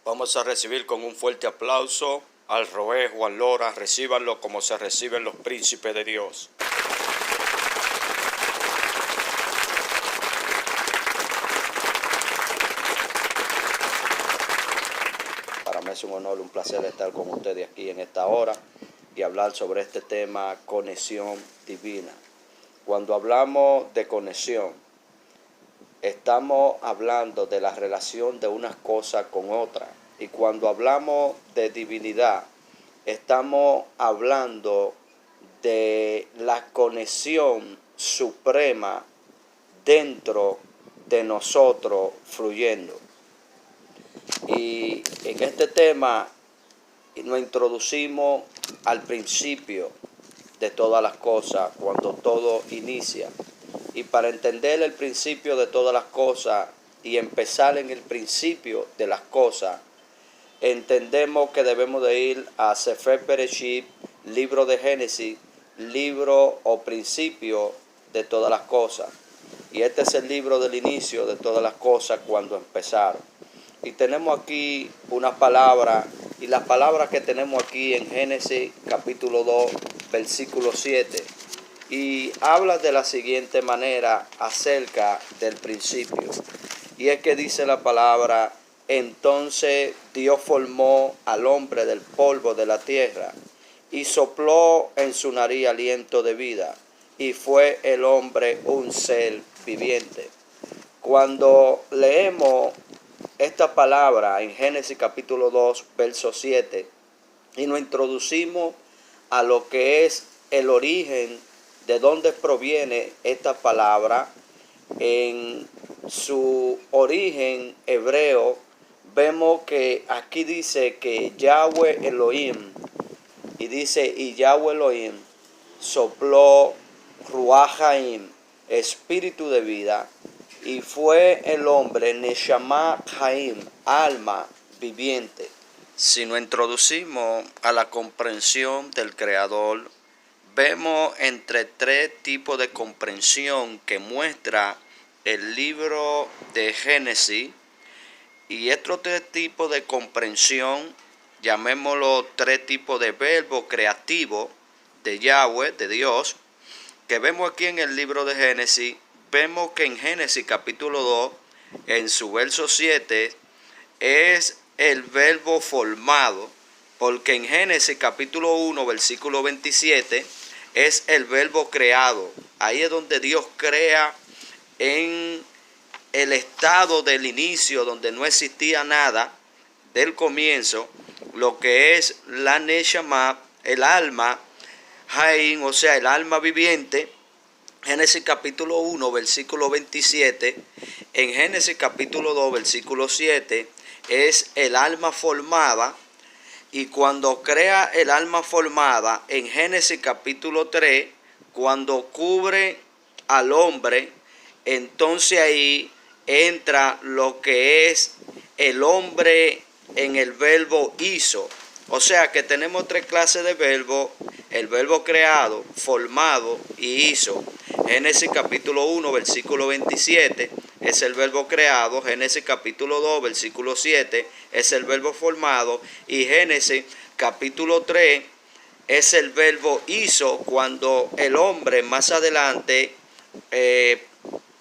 Vamos a recibir con un fuerte aplauso al Roé Juan Lora. Recíbanlo como se reciben los príncipes de Dios. Para mí es un honor, un placer estar con ustedes aquí en esta hora y hablar sobre este tema, conexión divina. Cuando hablamos de conexión, estamos hablando de la relación de unas cosas con otras. Y cuando hablamos de divinidad, estamos hablando de la conexión suprema dentro de nosotros fluyendo. Y en este tema nos introducimos al principio de todas las cosas, cuando todo inicia. Y para entender el principio de todas las cosas y empezar en el principio de las cosas, entendemos que debemos de ir a Sefer Bereshit, libro de Génesis, libro o principio de todas las cosas. Y este es el libro del inicio de todas las cosas cuando empezaron. Y tenemos aquí una palabra, y las palabras que tenemos aquí en Génesis capítulo 2, versículo 7. Y habla de la siguiente manera acerca del principio. Y es que dice la palabra: entonces Dios formó al hombre del polvo de la tierra y sopló en su nariz aliento de vida, y fue el hombre un ser viviente. Cuando leemos esta palabra en Génesis capítulo 2, verso 7, y nos introducimos a lo que es el origen de dónde proviene esta palabra, en su origen hebreo, vemos que aquí dice que Yahweh Elohim, y dice, y Yahweh Elohim sopló Ruach Haim, espíritu de vida, y fue el hombre Neshama Haim, alma viviente. Si nos introducimos a la comprensión del Creador, vemos entre tres tipos de comprensión que muestra el libro de Génesis, y estos tres tipos de comprensión, llamémoslo tres tipos de verbo creativo de Yahweh, de Dios, que vemos aquí en el libro de Génesis. Vemos que en Génesis capítulo 2, en su verso 7, es el verbo formado, porque en Génesis capítulo 1, versículo 27, es el verbo creado. Ahí es donde Dios crea en el estado del inicio, donde no existía nada, del comienzo, lo que es la Neshama, el alma, Haim, o sea, el alma viviente. Génesis capítulo 1, versículo 27, en Génesis capítulo 2, versículo 7, es el alma formada. Y cuando crea el alma formada, en Génesis capítulo 3, cuando cubre al hombre, entonces ahí entra lo que es el hombre en el verbo hizo. O sea que tenemos tres clases de verbos: el verbo creado, formado y hizo. Génesis capítulo 1, versículo 27 es el verbo creado. Génesis capítulo 2, versículo 7 es el verbo formado. Y Génesis capítulo 3 es el verbo hizo, cuando el hombre más adelante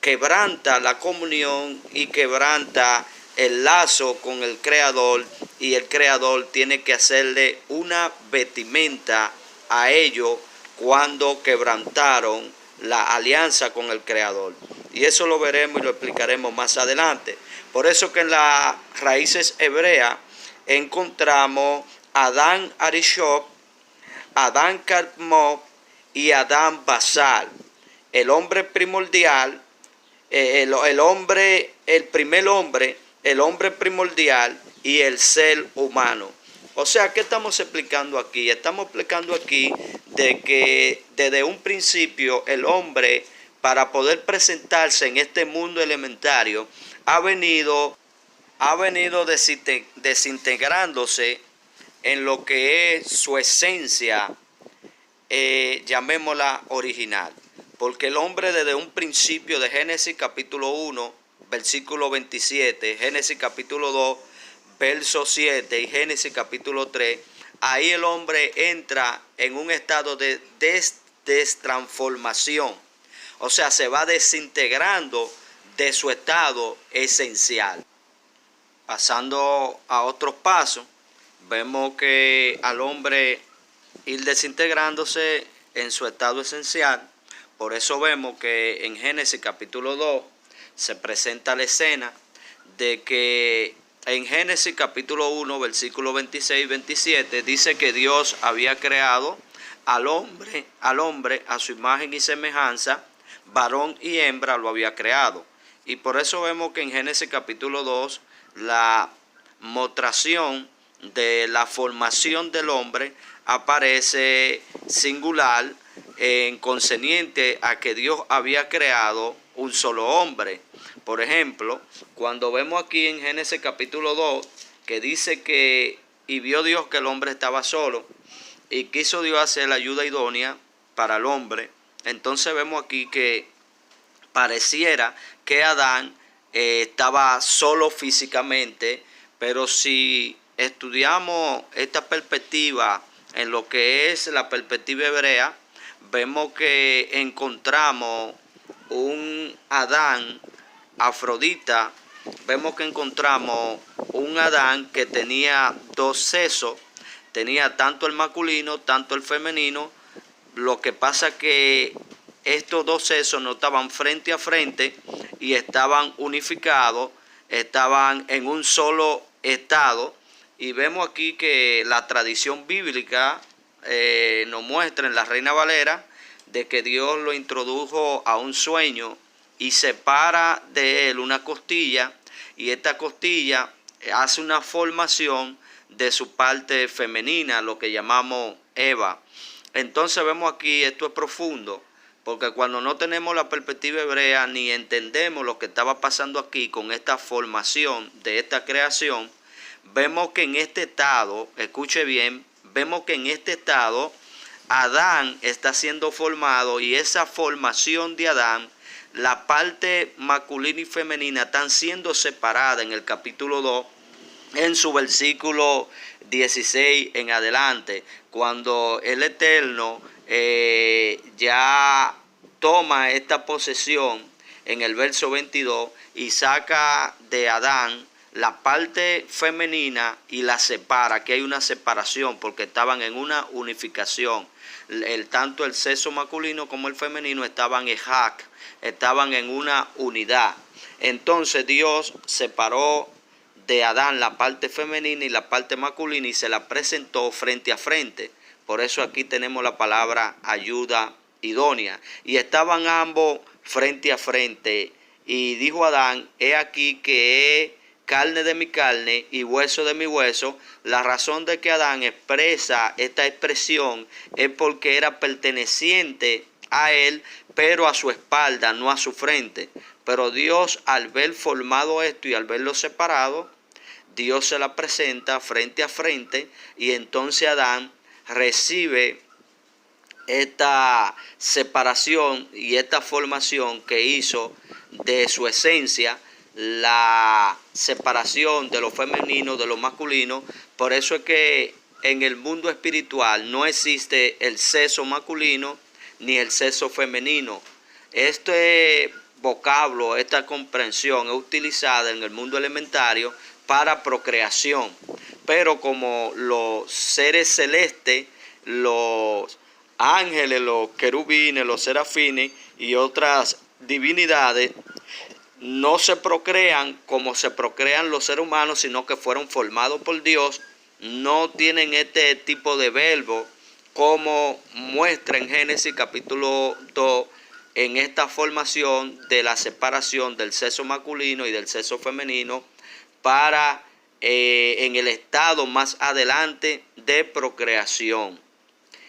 quebranta la comunión y quebranta el lazo con el Creador, y el Creador tiene que hacerle una vestimenta a ellos cuando quebrantaron la alianza con el Creador. Y eso lo veremos y lo explicaremos más adelante. Por eso que en las raíces hebreas encontramos Adán Arishop, Adán Carmop y Adán Basal. El hombre primordial, el primer hombre, el hombre primordial y el ser humano. O sea, ¿qué estamos explicando aquí? Estamos explicando aquí de que desde un principio el hombre, para poder presentarse en este mundo elementario, ha venido desintegrándose en lo que es su esencia, llamémosla original. Porque el hombre desde un principio, de Génesis capítulo 1, versículo 27, Génesis capítulo 2, verso 7 y Génesis capítulo 3, ahí el hombre entra en un estado de destransformación. O sea, se va desintegrando de su estado esencial. Pasando a otros pasos, vemos que al hombre ir desintegrándose en su estado esencial. Por eso vemos que en Génesis capítulo 2 se presenta la escena de que en Génesis capítulo 1, versículo 26 y 27, dice que Dios había creado al hombre a su imagen y semejanza, varón y hembra lo había creado. Y por eso vemos que en Génesis capítulo 2, la mostración de la formación del hombre aparece singular, en concerniente a que Dios había creado un solo hombre. Por ejemplo, cuando vemos aquí en Génesis capítulo 2, que dice que y vio Dios que el hombre estaba solo y quiso Dios hacer la ayuda idónea para el hombre, entonces vemos aquí que pareciera que Adán estaba solo físicamente, pero si estudiamos esta perspectiva en lo que es la perspectiva hebrea, vemos que encontramos un Adán afrodita, vemos que encontramos un Adán que tenía dos sexos, tenía tanto el masculino, tanto el femenino. Lo que pasa que estos dos sexos no estaban frente a frente y estaban unificados, estaban en un solo estado. Y vemos aquí que la tradición bíblica nos muestra en la Reina Valera de que Dios lo introdujo a un sueño y separa de él una costilla, y esta costilla hace una formación de su parte femenina, lo que llamamos Eva. Entonces vemos aquí, esto es profundo, porque cuando no tenemos la perspectiva hebrea ni entendemos lo que estaba pasando aquí con esta formación de esta creación, vemos que en este estado, escuche bien, vemos que en este estado Adán está siendo formado, y esa formación de Adán, la parte masculina y femenina están siendo separadas en el capítulo 2, en su versículo 16 en adelante, cuando el Eterno ya toma esta posesión en el verso 22 y saca de Adán la parte femenina y la separa, que hay una separación porque estaban en una unificación. Tanto el sexo masculino como el femenino estaban estaban en una unidad. Entonces Dios separó de Adán la parte femenina y la parte masculina y se la presentó frente a frente. Por eso aquí tenemos la palabra ayuda idónea. Y estaban ambos frente a frente. Y dijo Adán, he aquí que es carne de mi carne y hueso de mi hueso. La razón de que Adán expresa esta expresión es porque era perteneciente a él, pero a su espalda, no a su frente. Pero Dios, al ver formado esto y al verlo separado, Dios se la presenta frente a frente, y entonces Adán recibe esta separación y esta formación que hizo de su esencia, la separación de lo femenino, de lo masculino. Por eso es que en el mundo espiritual no existe el sexo masculino ni el sexo femenino. Este vocablo, esta comprensión es utilizada en el mundo elementario para procreación, pero como los seres celestes, los ángeles, los querubines, los serafines y otras divinidades no se procrean como se procrean los seres humanos, sino que fueron formados por Dios, no tienen este tipo de verbo como muestra en Génesis capítulo 2, en esta formación de la separación del sexo masculino y del sexo femenino para en el estado más adelante de procreación.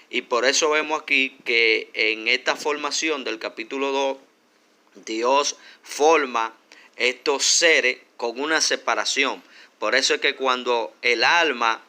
Y por eso vemos aquí que en esta formación del capítulo 2, Dios forma estos seres con una separación. Por eso es que cuando el alma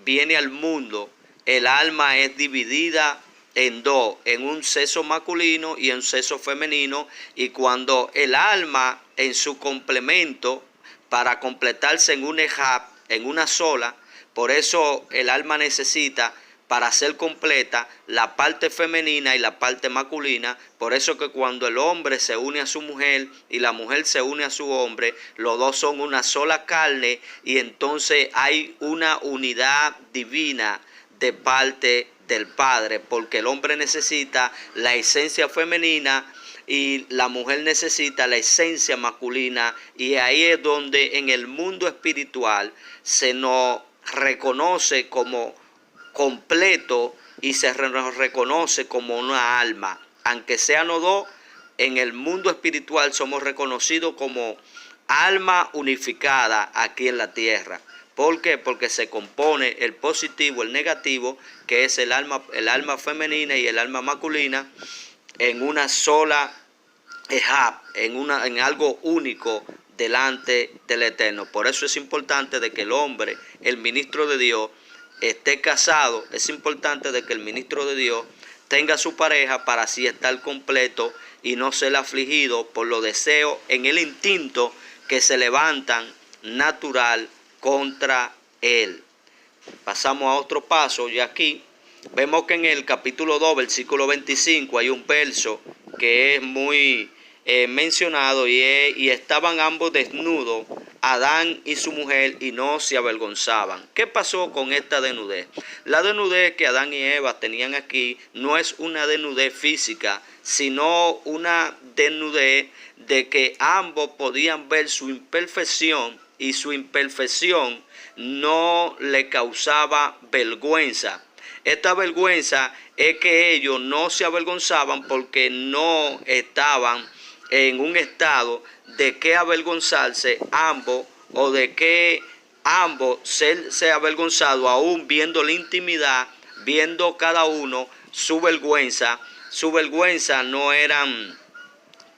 viene al mundo, el alma es dividida en dos, en un sexo masculino y en un sexo femenino. Y cuando el alma en su complemento, para completarse en un ejab, en una sola. Por eso el alma necesita, para ser completa, la parte femenina y la parte masculina. Por eso que cuando el hombre se une a su mujer y la mujer se une a su hombre, los dos son una sola carne, y entonces hay una unidad divina de parte del Padre, porque el hombre necesita la esencia femenina y la mujer necesita la esencia masculina, y ahí es donde en el mundo espiritual se nos reconoce como completo y se nos reconoce como una alma. Aunque sean los dos, en el mundo espiritual somos reconocidos como alma unificada aquí en la tierra. ¿Por qué? Porque se compone el positivo, el negativo, que es el alma femenina y el alma masculina, en una sola en algo único delante del Eterno. Por eso es importante de que el hombre, el ministro de Dios, esté casado. Es importante de que el ministro de Dios tenga su pareja para así estar completo y no ser afligido por los deseos en el instinto que se levantan natural contra él. Pasamos a otro paso, y aquí vemos que en el capítulo 2, versículo 25, hay un verso que es muy mencionado, y estaban ambos desnudos, Adán y su mujer, y no se avergonzaban. ¿Qué pasó con esta desnudez? La desnudez que Adán y Eva tenían aquí no es una desnudez física, sino una desnudez de que ambos podían ver su imperfección, y su imperfección no le causaba vergüenza. Esta vergüenza es que ellos no se avergonzaban porque no estaban en un estado de que avergonzarse ambos, o de que ambos se avergonzado, aún viendo la intimidad, viendo cada uno su vergüenza. Su vergüenza no eran,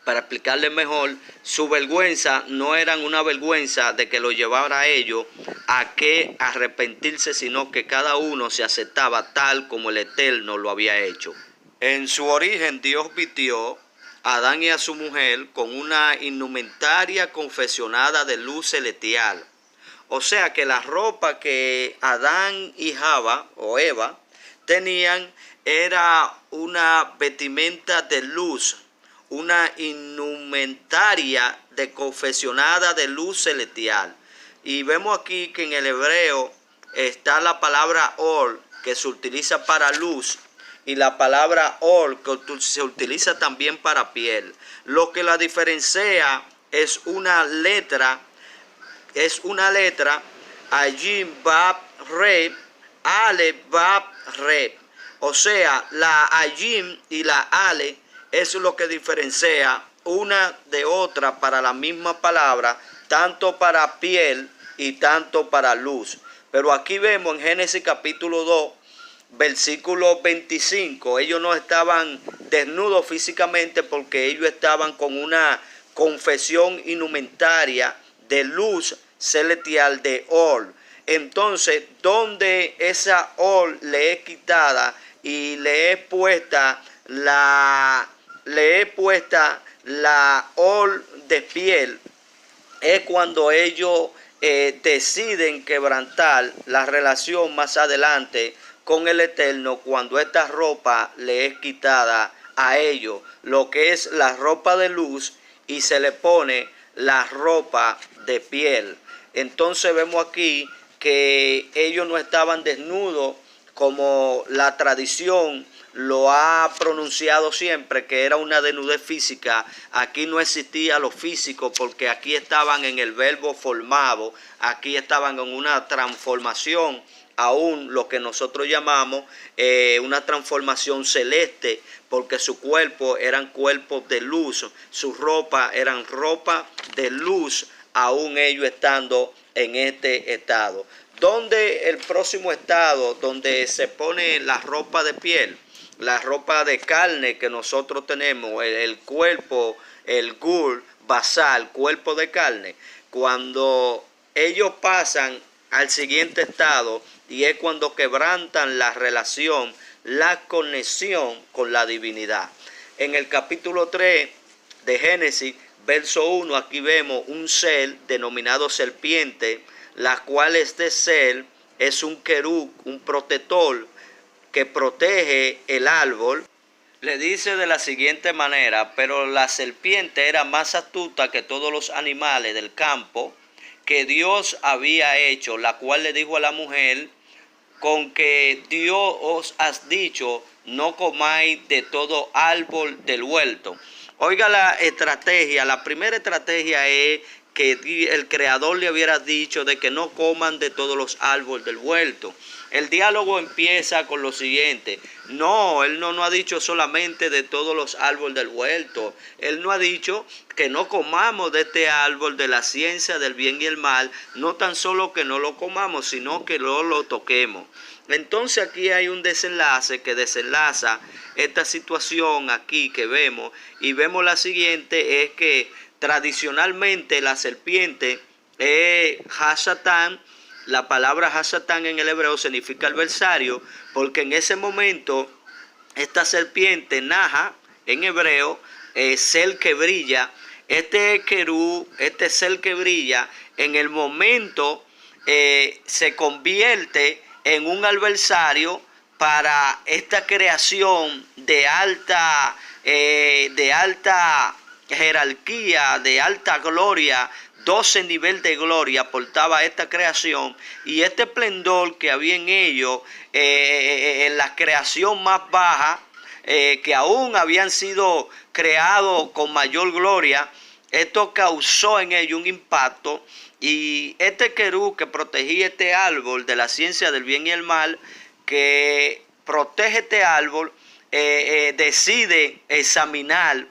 para explicarles mejor, su vergüenza no eran una vergüenza de que lo llevara a ellos a que arrepentirse, sino que cada uno se aceptaba tal como el Eterno lo había hecho. En su origen Dios vistió a Adán y a su mujer con una indumentaria confeccionada de luz celestial. O sea que la ropa que Adán y Java o Eva tenían era una vestimenta de luz, una indumentaria de confeccionada de luz celestial. Y vemos aquí que en el hebreo está la palabra or, que se utiliza para luz, y la palabra or, que se utiliza también para piel. Lo que la diferencia es una letra, Ayim Bab Re, Ale Bab Re. O sea, la Ayim y la Ale es lo que diferencia una de otra para la misma palabra, tanto para piel y tanto para luz. Pero aquí vemos en Génesis capítulo 2, versículo 25, ellos no estaban desnudos físicamente porque ellos estaban con una confesión indumentaria de luz celestial, de or. Entonces, donde esa or le es quitada y le es puesta la or de piel, es cuando ellos deciden quebrantar la relación más adelante con el Eterno, cuando esta ropa le es quitada a ellos, lo que es la ropa de luz, y se le pone la ropa de piel. Entonces vemos aquí que ellos no estaban desnudos como la tradición lo ha pronunciado siempre, que era una desnudez física. Aquí no existía lo físico, porque aquí estaban en el verbo formado, aquí estaban en una transformación, aún lo que nosotros llamamos una transformación celeste, porque su cuerpo eran cuerpos de luz, su ropa eran ropa de luz, aún ellos estando en este estado. ¿Dónde el próximo estado donde se pone la ropa de piel? La ropa de carne que nosotros tenemos, el cuerpo, el gur, basal, cuerpo de carne. Cuando ellos pasan al siguiente estado, y es cuando quebrantan la relación, la conexión con la divinidad. En el capítulo 3 de Génesis, verso 1, aquí vemos un ser denominado serpiente, la cual este ser es un querub, un protector que protege el árbol. Le dice de la siguiente manera: pero la serpiente era más astuta que todos los animales del campo que Dios había hecho, la cual le dijo a la mujer: con que Dios os has dicho, no comáis de todo árbol del huerto. Oiga la estrategia. La primera estrategia es que el Creador le hubiera dicho de que no coman de todos los árboles del huerto. El diálogo empieza con lo siguiente: no, él no ha dicho solamente de todos los árboles del huerto. Él no ha dicho que no comamos de este árbol de la ciencia del bien y el mal. No tan solo que no lo comamos, sino que no lo toquemos. Entonces aquí hay un desenlace que desenlaza esta situación aquí que vemos. Y vemos la siguiente: es que tradicionalmente la serpiente es Hasatán. La palabra Hasatán en el hebreo significa adversario, porque en ese momento esta serpiente, Naja, en hebreo, ser que brilla, este querú, este ser que brilla, en el momento se convierte en un adversario para esta creación de alta jerarquía, de alta gloria. 12 niveles de gloria portaba esta creación, y este esplendor que había en ellos, en la creación más baja, que aún habían sido creados con mayor gloria, esto causó en ellos un impacto. Y este querub que protegía este árbol de la ciencia del bien y el mal, que protege este árbol, decide examinar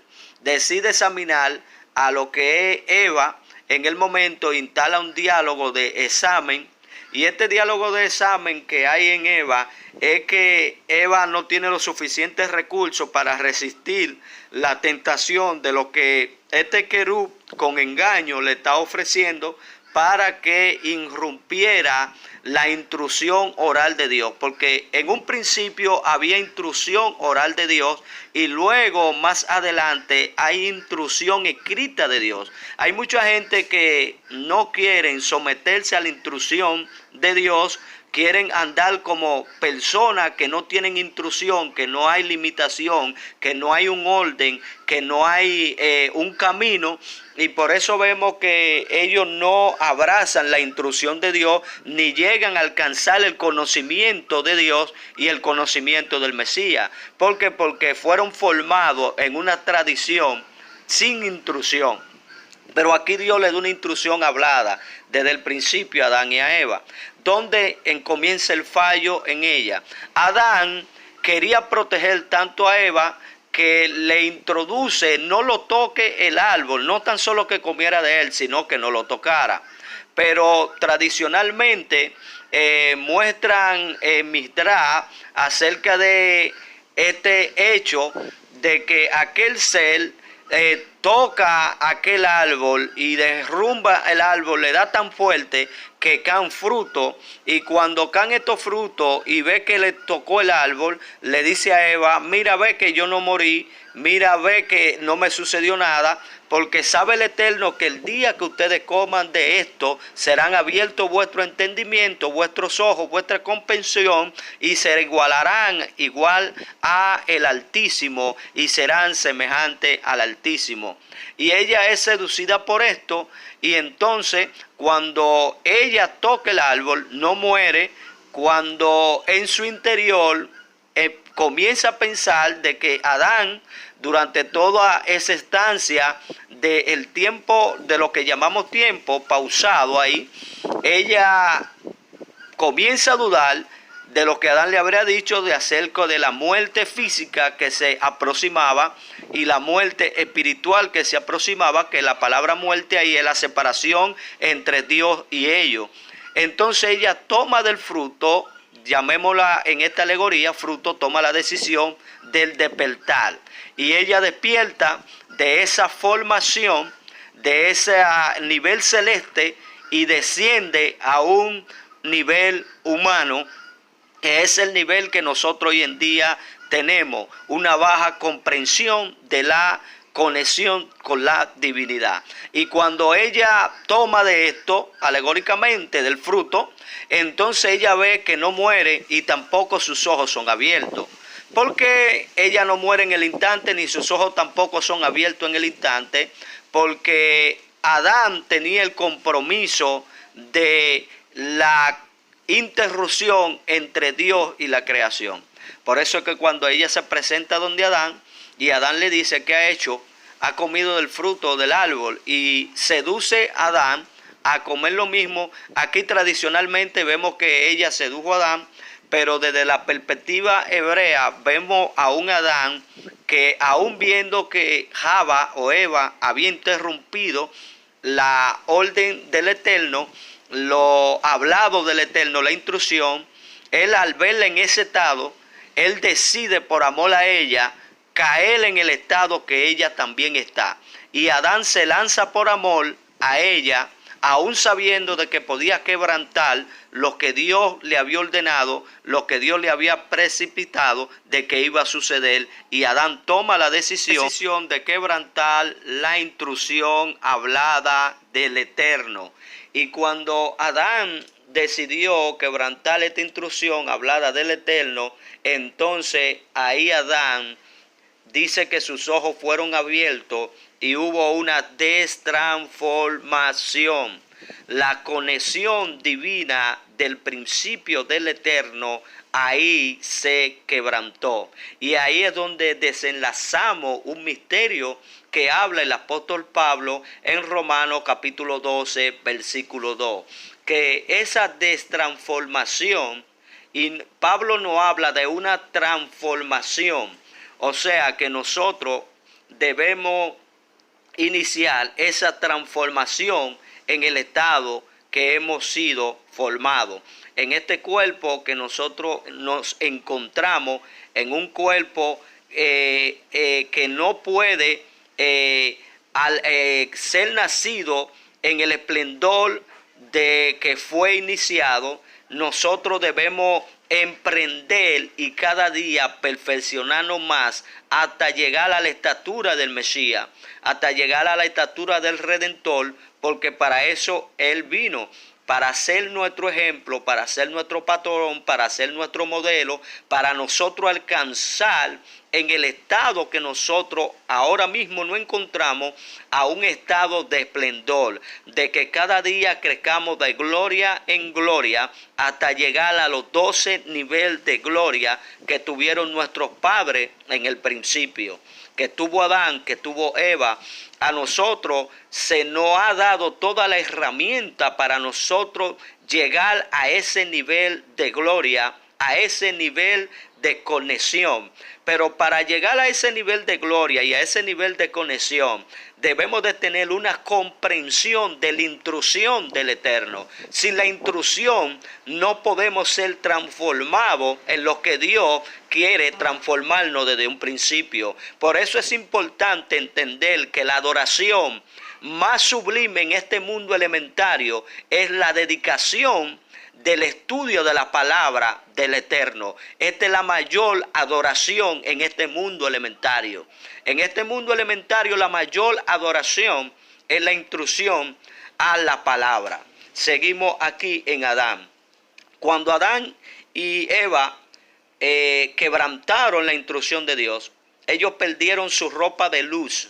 a lo que es Eva. En el momento instala un diálogo de examen, y este diálogo de examen que hay en Eva es que Eva no tiene los suficientes recursos para resistir la tentación de lo que este querub con engaño le está ofreciendo, para que irrumpiera la intrusión oral de Dios. Porque en un principio había intrusión oral de Dios, y luego más adelante hay intrusión escrita de Dios. Hay mucha gente que no quieren someterse a la intrusión de Dios, quieren andar como personas que no tienen intrusión, que no hay limitación, que no hay un orden, que no hay un camino. Y por eso vemos que ellos no abrazan la intrusión de Dios, ni llegan a alcanzar el conocimiento de Dios y el conocimiento del Mesías. ¿Por qué? Porque fueron formados en una tradición sin intrusión. Pero aquí Dios le da una instrucción hablada desde el principio a Adán y a Eva, donde comienza el fallo en ella. Adán quería proteger tanto a Eva, que le introduce: no lo toque el árbol, no tan solo que comiera de él, sino que no lo tocara. Pero tradicionalmente muestran Midrash acerca de este hecho, de que aquel ser toca aquel árbol y derrumba el árbol, le da tan fuerte que caen frutos, y cuando caen estos frutos y ve que le tocó el árbol, le dice a Eva: mira, ve que yo no morí, mira, ve que no me sucedió nada, porque sabe el Eterno que el día que ustedes coman de esto, serán abiertos vuestro entendimiento, vuestros ojos, vuestra comprensión, y se igualarán igual a el Altísimo, y serán semejantes al Altísimo. Y ella es seducida por esto, y entonces cuando ella toca el árbol no muere, cuando en su interior comienza a pensar de que Adán, durante toda esa estancia del tiempo, de lo que llamamos tiempo pausado ahí, ella comienza a dudar de lo que Adán le habría dicho de acerca de la muerte física que se aproximaba y la muerte espiritual que se aproximaba, que la palabra muerte ahí es la separación entre Dios y ellos. Entonces ella toma del fruto, llamémosla en esta alegoría fruto, toma la decisión del despertar, y ella despierta de esa formación, de ese nivel celeste, y desciende a un nivel humano, que es el nivel que nosotros hoy en día tenemos, una baja comprensión de la conexión con la divinidad. Y cuando ella toma de esto, alegóricamente del fruto, entonces ella ve que no muere y tampoco sus ojos son abiertos. Porque ella no muere en el instante, ni sus ojos tampoco son abiertos en el instante, porque Adán tenía el compromiso de la interrupción entre Dios y la creación. Por eso es que cuando ella se presenta donde Adán, y Adán le dice que ha hecho, ha comido del fruto del árbol y seduce a Adán a comer lo mismo. Aquí tradicionalmente vemos que ella sedujo a Adán, pero desde la perspectiva hebrea vemos a un Adán que, aún viendo que Java o Eva había interrumpido la orden del Eterno, lo hablado del Eterno, la instrucción, él, al verla en ese estado, él decide por amor a ella caer en el estado que ella también está. Y Adán se lanza por amor a ella, aún sabiendo de que podía quebrantar lo que Dios le había ordenado, lo que Dios le había precipitado de que iba a suceder. Y Adán toma la decisión de quebrantar la instrucción hablada del Eterno. Y cuando Adán decidió quebrantar esta instrucción hablada del Eterno, entonces ahí Adán dice que sus ojos fueron abiertos y hubo una destransformación. La conexión divina del principio del Eterno ahí se quebrantó. Y ahí es donde desenlazamos un misterio que habla el apóstol Pablo en Romanos capítulo 12, versículo 2. Que esa destransformación, y Pablo no habla de una transformación, o sea que nosotros debemos iniciar esa transformación en el estado que hemos sido formados. En este cuerpo que nosotros nos encontramos, en un cuerpo que no puede ser nacido en el esplendor de que fue iniciado, nosotros debemos emprender y cada día perfeccionarnos más hasta llegar a la estatura del Mesías, hasta llegar a la estatura del Redentor, porque para eso Él vino, para ser nuestro ejemplo, para ser nuestro patrón, para ser nuestro modelo, para nosotros alcanzar en el estado que nosotros ahora mismo nos encontramos, a un estado de esplendor, de que cada día crezcamos de gloria en gloria hasta llegar a los 12 niveles de gloria que tuvieron nuestros padres en el principio, que tuvo Adán, que tuvo Eva. A nosotros se nos ha dado toda la herramienta para nosotros llegar a ese nivel de gloria, a ese nivel de conexión. Pero para llegar a ese nivel de gloria y a ese nivel de conexión, debemos de tener una comprensión de la intrusión del Eterno. Sin la intrusión no podemos ser transformados en lo que Dios quiere transformarnos desde un principio. Por eso es importante entender que la adoración más sublime en este mundo elementario es la dedicación del estudio de la palabra del Eterno. Esta es la mayor adoración en este mundo elementario. En este mundo elementario la mayor adoración es la intrusión a la palabra. Seguimos aquí en Adán. Cuando Adán y Eva quebrantaron la intrusión de Dios, ellos perdieron su ropa de luz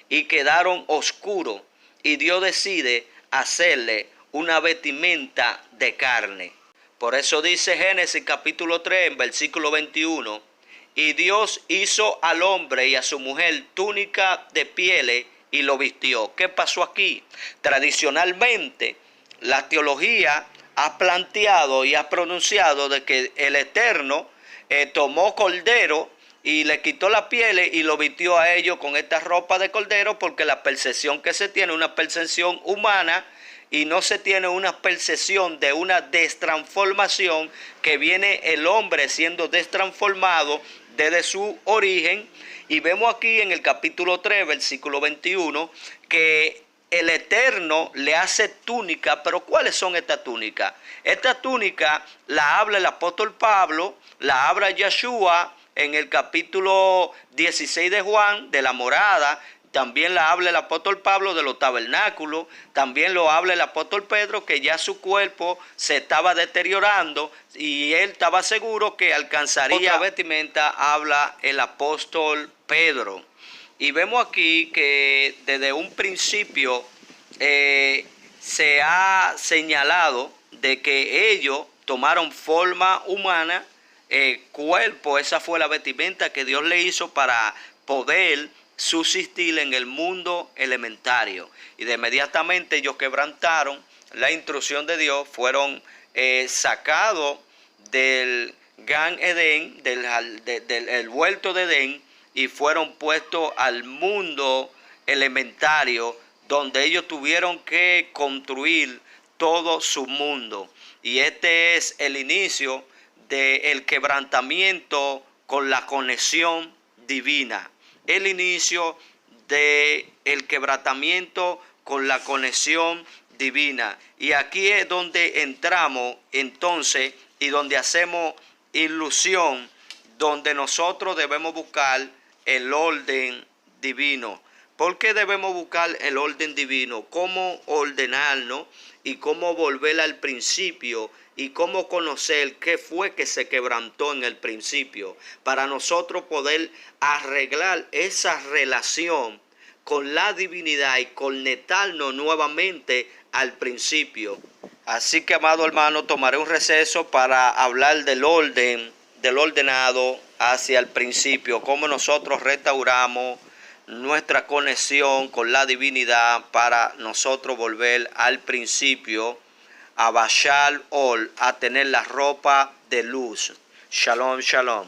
y quedaron oscuros, y Dios decide hacerle una vestimenta de carne. Por eso dice Génesis capítulo 3 en versículo 21, y Dios hizo al hombre y a su mujer túnica de pieles y lo vistió. ¿Qué pasó aquí? Tradicionalmente la teología ha planteado y ha pronunciado de que el Eterno tomó cordero y le quitó la piel y lo vistió a ellos con esta ropa de cordero, porque la percepción que se tiene es una percepción humana y no se tiene una percepción de una destransformación, que viene el hombre siendo destransformado desde su origen. Y vemos aquí en el capítulo 3, versículo 21, que el Eterno le hace túnica. Pero ¿cuáles son estas túnicas? Esta túnica la habla el apóstol Pablo, la habla Yeshua en el capítulo 16 de Juan, de la morada también la habla el apóstol Pablo de los tabernáculos, también lo habla el apóstol Pedro, que ya su cuerpo se estaba deteriorando y él estaba seguro que alcanzaría. Otra vestimenta habla el apóstol Pedro. Y vemos aquí que desde un principio se ha señalado de que ellos tomaron forma humana, cuerpo. Esa fue la vestimenta que Dios le hizo para poder subsistir en el mundo elementario. Y de inmediatamente ellos quebrantaron la instrucción de Dios, fueron sacados del Gan Edén, del huerto de Edén, y fueron puestos al mundo elementario, donde ellos tuvieron que construir todo su mundo. Y este es el inicio del quebrantamiento con la conexión divina. El inicio del quebrantamiento con la conexión divina. Y aquí es donde entramos entonces y donde hacemos ilusión, donde nosotros debemos buscar el orden divino. ¿Por qué debemos buscar el orden divino? ¿Cómo ordenarnos y cómo volver al principio y cómo conocer qué fue que se quebrantó en el principio? Para nosotros poder arreglar esa relación con la divinidad y conectarnos nuevamente al principio. Así que, amado hermano, tomaré un receso para hablar del orden, del ordenado hacia el principio, cómo nosotros restauramos nuestra conexión con la divinidad para nosotros volver al principio, a Bashar Ol, a tener la ropa de luz. Shalom, shalom.